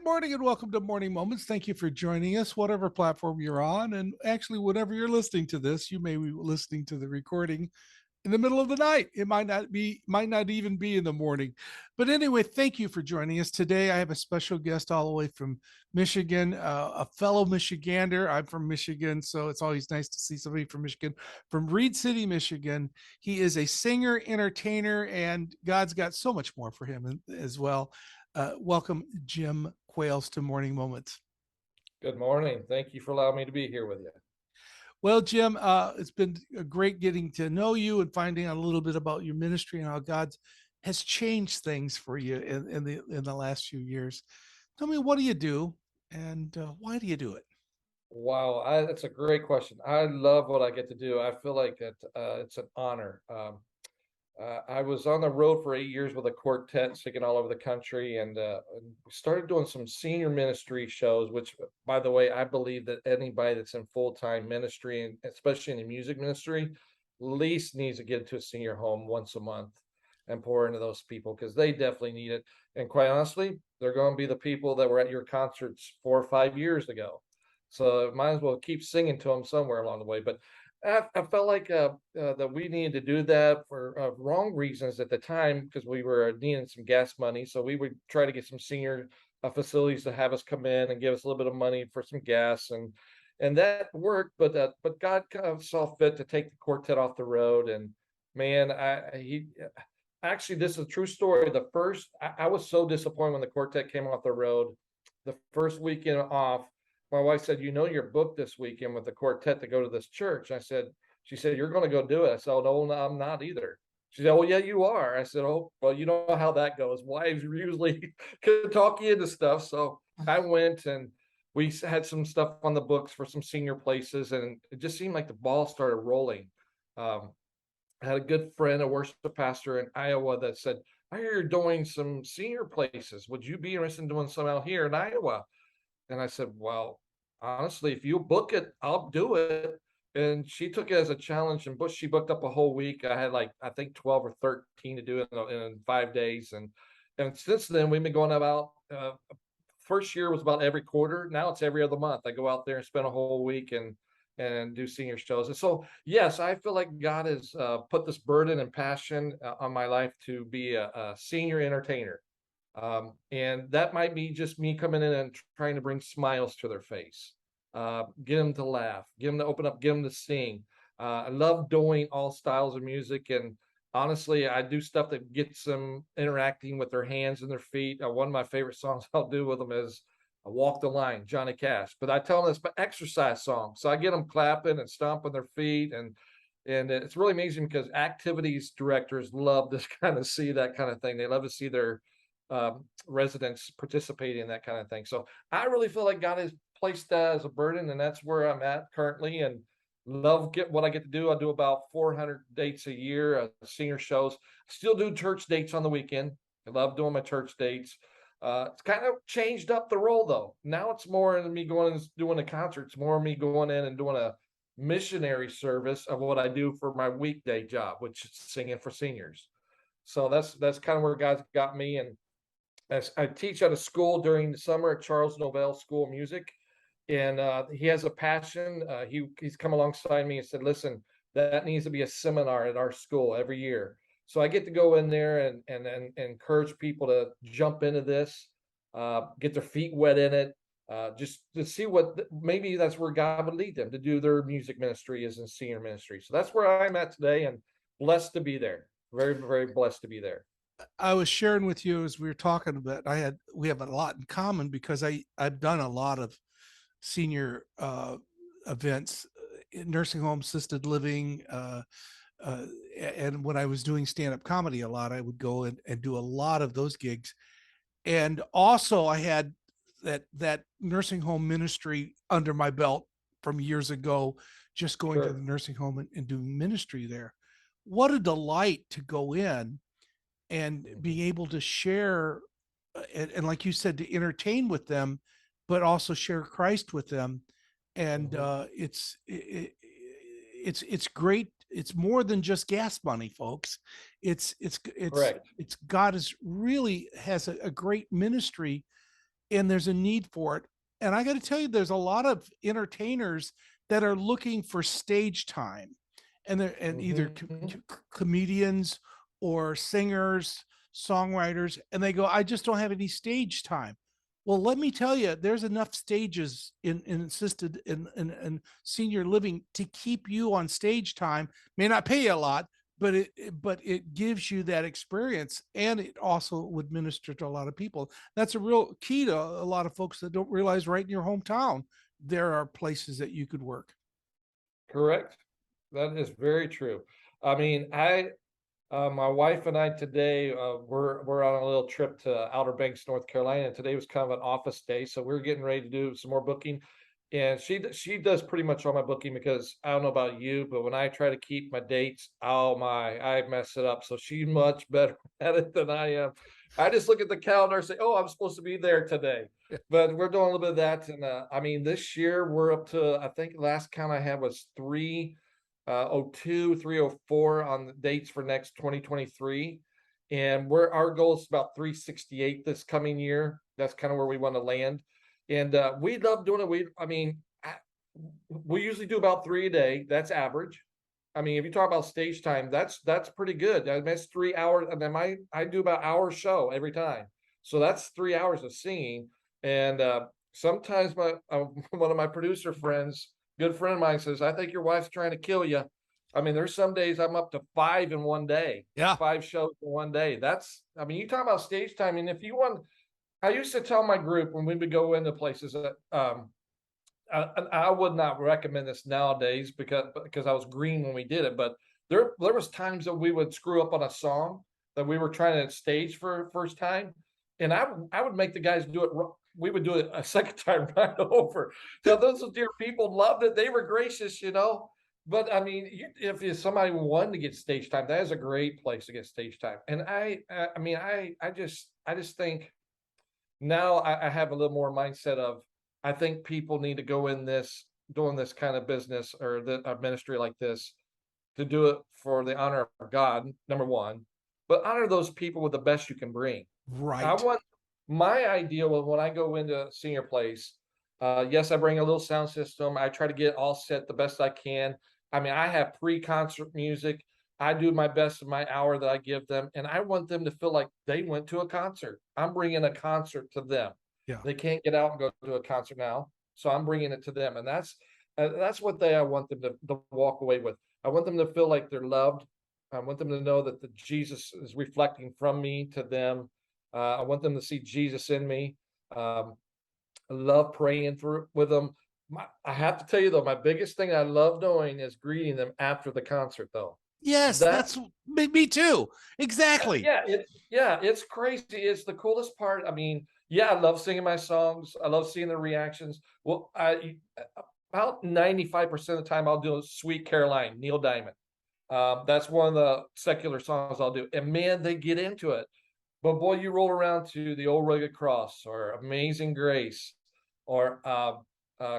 Good morning and welcome to Morning Moments. Thank you for joining us, whatever platform you're on. And actually, whenever you're listening to this, you may be listening to the recording in the middle of the night. It might not even be in the morning. But anyway, thank you for joining us today. I have a special guest all the way from Michigan, a fellow Michigander. I'm from Michigan, so it's always nice to see somebody from Michigan, from Reed City, Michigan. He is a singer, entertainer, and God's got so much more for him as well. Welcome, Jim Quales, to Morning Moments. Good morning. Thank you for allowing me to be here with you. Well, Jim, it's been great getting to know you and finding out a little bit about your ministry and how God has changed things for you in the last few years. Tell me, what do you do, and why do you do it? Wow, that's a great question. I love what I get to do. I feel like it's an honor. I was on the road for 8 years with a quartet, singing all over the country, and we started doing some senior ministry shows. Which, by the way, I believe that anybody that's in full time ministry, and especially in the music ministry, least needs to get to a senior home once a month and pour into those people because they definitely need it. And quite honestly, they're going to be the people that were at your concerts 4 or 5 years ago. So might as well keep singing to them somewhere along the way. But I felt like that we needed to do that for wrong reasons at the time because we were needing some gas money. So we would try to get some senior facilities to have us come in and give us a little bit of money for some gas, and that worked. But God kind of saw fit to take the quartet off the road. And man, he actually, this is a true story. I was so disappointed when the quartet came off the road. The first weekend off, my wife said, you're booked this weekend with the quartet to go to this church. She said, you're going to go do it. I said, oh, no, I'm not either. She said, oh, yeah, you are. I said, oh, well, you know how that goes. Wives usually can talk you into stuff. So I went and we had some stuff on the books for some senior places. And it just seemed like the ball started rolling. Um, I had a good friend, a worship pastor in Iowa that said, I hear you're doing some senior places. Would you be interested in doing some out here in Iowa? And I said, well, honestly, if you book it, I'll do it. And she took it as a challenge, and she booked up a whole week. I had like, I think 12 or 13 to do it in 5 days. And since then we've been going about, first year was about every quarter. Now it's every other month. I go out there and spend a whole week and do senior shows. And so, yes, I feel like God has put this burden and passion on my life to be a senior entertainer. And that might be just me coming in and trying to bring smiles to their face, get them to laugh, get them to open up, get them to sing. I love doing all styles of music. And honestly, I do stuff that gets them interacting with their hands and their feet. One of my favorite songs I'll do with them is Walk the Line, Johnny Cash. But I tell them it's an exercise song. So I get them clapping and stomping their feet. And it's really amazing because activities directors love to kind of see that kind of thing. They love to see their residents participating in that kind of thing. So I really feel like God has placed that as a burden, and that's where I'm at currently. And love get what I get to do. I do about 400 dates a year, senior shows. Still do church dates on the weekend. I love doing my church dates. It's kind of changed up the role though. Now it's more than me going and doing a concert. It's more me going in and doing a missionary service of what I do for my weekday job, which is singing for seniors. So that's kind of where God's got me. And as I teach at a school during the summer at Charles Novell School of Music, and he has a passion. He's come alongside me and said, "Listen, that needs to be a seminar at our school every year." So I get to go in there and encourage people to jump into this, get their feet wet in it, just to see what maybe that's where God would lead them to do their music ministry is in senior ministry. So that's where I'm at today, and blessed to be there. Very, very blessed to be there. I was sharing with you as we were talking about. We have a lot in common because I've done a lot of senior events, nursing home, assisted living. Uh, and when I was doing stand up comedy a lot, I would go and do a lot of those gigs. And also, I had that nursing home ministry under my belt from years ago, just going to the Sure. nursing home and doing ministry there. What a delight to go in and Mhm. being able to share and like you said, to entertain with them, but also share Christ with them. And Mhm. it's great. It's more than just gas money, folks. It's Correct. God is really has a great ministry and there's a need for it. And I got to tell you, there's a lot of entertainers that are looking for stage time, and they're and either Mhm. comedians or singers, songwriters, and they go, I just don't have any stage time. Well, let me tell you, there's enough stages in assisted in senior living to keep you on stage time. May not pay you a lot, but it gives you that experience, and it also would minister to a lot of people. That's a real key to a lot of folks that don't realize right in your hometown there are places that you could work. Correct. That is very true. I mean, my wife and I today, we're on a little trip to Outer Banks, North Carolina. And today was kind of an office day, so we're getting ready to do some more booking. And she does pretty much all my booking because I don't know about you, but when I try to keep my dates, oh my, I mess it up. So she's much better at it than I am. I just look at the calendar and say, "Oh, I'm supposed to be there today." But we're doing a little bit of that, and I mean, this year we're up to, I think last count I had was 302, 304 on the dates for next 2023. And our goal is about 368 this coming year. That's kind of where we want to land. And we love doing it. We usually do about 3 a day. That's average. I mean, if you talk about stage time, that's pretty good. I mean, that's 3 hours, and then I do about hour show every time. So that's 3 hours of singing. And sometimes my one of my producer friends, good friend of mine, says, "I think your wife's trying to kill you." I mean, there's some days I'm up to five in one day, Yeah. 5 shows in one day. I mean, you talk about stage time. And if you want, I used to tell my group when we would go into places that I would not recommend this nowadays because I was green when we did it, but there was times that we would screw up on a song that we were trying to stage for first time, and I would make the guys do it. We would do it a second time right over. Now those dear people loved it; they were gracious, you know. But I mean, if somebody wanted to get stage time, that is a great place to get stage time. And I mean, I just think now I have a little more mindset of I think people need to go in this doing this kind of business or a ministry like this to do it for the honor of God, number one, but honor those people with the best you can bring. I Right. want my ideal of when I go into a senior place. Yes, I bring a little sound system. I try to get it all set the best I can. I mean, I have pre-concert music. I do my best in my hour that I give them, and I want them to feel like they went to a concert. I'm bringing a concert to them. Yeah. They can't get out and go to a concert now, so I'm bringing it to them, and that's what I want them to walk away with. I want them to feel like they're loved. I want them to know that the Jesus is reflecting from me to them. I want them to see Jesus in me. Um, I love praying through with them. I have to tell you though, my biggest thing I love doing is greeting them after the concert. Though Yes, that's that's me too. Exactly. it's crazy. It's the coolest part. I mean, yeah, I love singing my songs. I love seeing the reactions. Well, I about 95% of the time I'll do a Sweet Caroline, Neil Diamond. That's one of the secular songs I'll do, and man, they get into it. But boy, you roll around to the old rugged cross or Amazing Grace or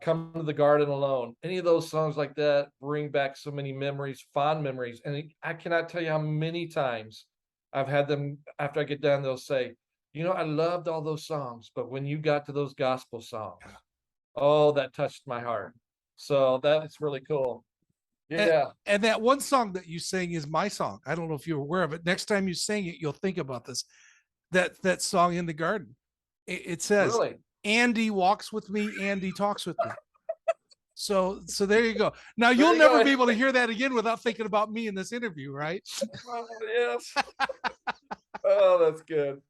Come to the Garden Alone. Any of those songs like that bring back so many memories, fond memories. And I cannot tell you how many times I've had them after I get done, they'll say, "You know, I loved all those songs, but when you got to those gospel songs, oh, that touched my heart." So that's really cool. And, Yeah, and that one song that you sang is my song. I don't know if you're aware of it. Next time you sing it, you'll think about this. That song in the garden. It says, really. Andy walks with me, Andy talks with me. So there you go. Now There you'll you never go. be able to hear that again without thinking about me in this interview, right? Oh, yes. Oh, that's good.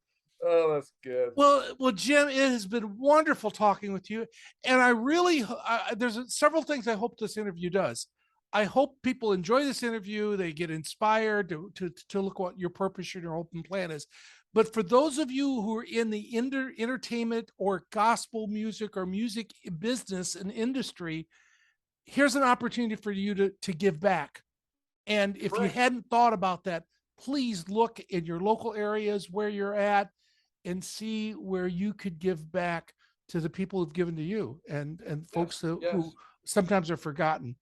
Oh, that's good. Well, Jim, it has been wonderful talking with you, and I really there's several things I hope this interview does. I hope people enjoy this interview. They get inspired to look what your purpose and your hope and plan is. But for those of you who are in the entertainment or gospel music or music business and industry, here's an opportunity for you to give back. And if you Right. hadn't thought about that, please look in your local areas where you're at and see where you could give back to the people who've given to you and folks Yes. who Yes. sometimes are forgotten.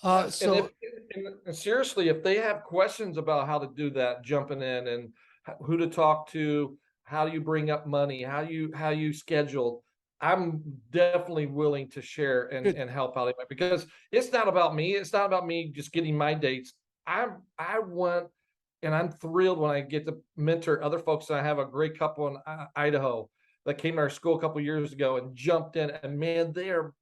Yes. And if So and seriously, if they have questions about how to do that, jumping in and who to talk to, how you bring up money, how you schedule. I'm definitely willing to share and Good. and help out anybody because it's not about me. It's not about me just getting my dates. I want and I'm thrilled when I get to mentor other folks. I have a great couple in Idaho that came to our school a couple years ago and jumped in, and man, they're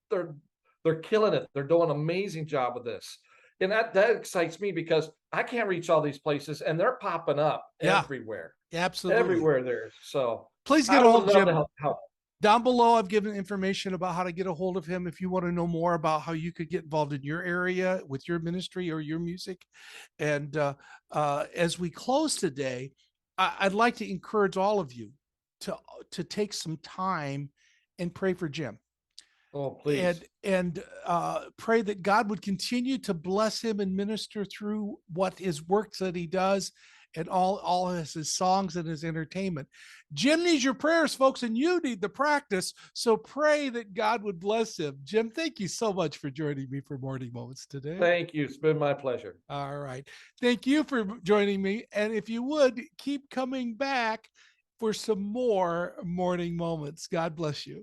killing it. They're doing an amazing job with this, and that excites me because I can't reach all these places, and they're popping up Yeah, everywhere, absolutely. everywhere there. So Please get I a would hold of love to Jim. help. Down below, I've given information about how to get a hold of him if you want to know more about how you could get involved in your area with your ministry or your music. And as we close today, I'd like to encourage all of you to take some time and pray for Jim Oh, please. and pray that God would continue to bless him and minister through what his works that he does and all his songs and his entertainment. Jim needs your prayers, folks, and you need the practice. So pray that God would bless him. Jim, thank you so much for joining me for Morning Moments today. Thank you. It's been my pleasure. All right. Thank you for joining me. And if you would keep coming back for some more morning moments, God bless you.